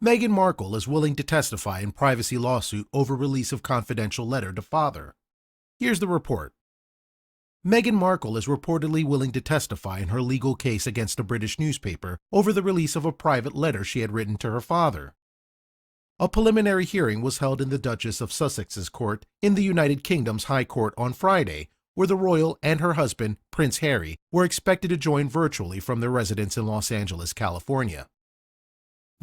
Meghan Markle is willing to testify in privacy lawsuit over release of confidential letter to father. Here's the report. Meghan Markle is reportedly willing to testify in her legal case against a British newspaper over the release of a private letter she had written to her father. A preliminary hearing was held in the Duchess of Sussex's court in the United Kingdom's High Court on Friday, where the royal and her husband, Prince Harry, were expected to join virtually from their residence in Los Angeles, California.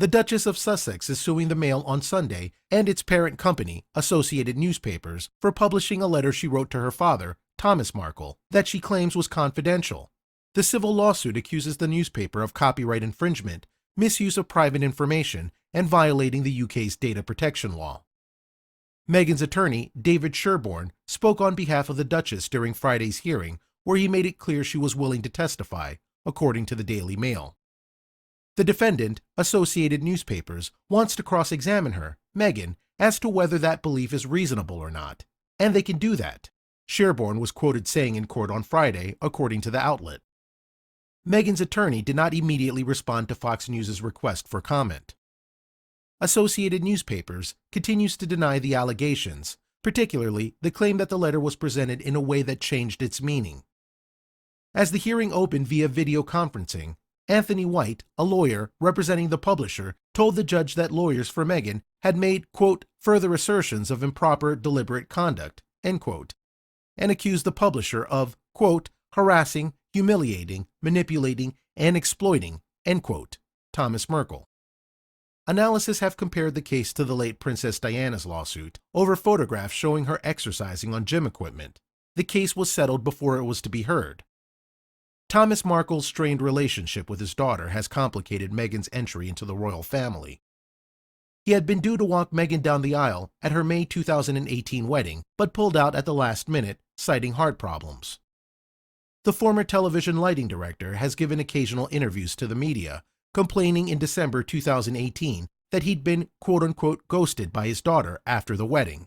The Duchess of Sussex is suing the Mail on Sunday and its parent company, Associated Newspapers, for publishing a letter she wrote to her father, Thomas Markle, that she claims was confidential. The civil lawsuit accuses the newspaper of copyright infringement, misuse of private information, and violating the UK's data protection law. Meghan's attorney, David Sherborne, spoke on behalf of the Duchess during Friday's hearing, where he made it clear she was willing to testify, according to the Daily Mail. The defendant, Associated Newspapers, wants to cross-examine her, Meghan, as to whether that belief is reasonable or not, and they can do that, Sherborne was quoted saying in court on Friday, according to the outlet. Meghan's attorney did not immediately respond to Fox News' request for comment. Associated Newspapers continues to deny the allegations, particularly the claim that the letter was presented in a way that changed its meaning. As the hearing opened via video conferencing, Anthony White, a lawyer representing the publisher, told the judge that lawyers for Meghan had made, quote, further assertions of improper, deliberate conduct, end quote, and accused the publisher of, quote, harassing, humiliating, manipulating, and exploiting, end quote, Thomas Markle. Analysts have compared the case to the late Princess Diana's lawsuit over photographs showing her exercising on gym equipment. The case was settled before it was to be heard. Thomas Markle's strained relationship with his daughter has complicated Meghan's entry into the royal family. He had been due to walk Meghan down the aisle at her May 2018 wedding, but pulled out at the last minute, citing heart problems. The former television lighting director has given occasional interviews to the media, complaining in December 2018 that he'd been quote-unquote ghosted by his daughter after the wedding.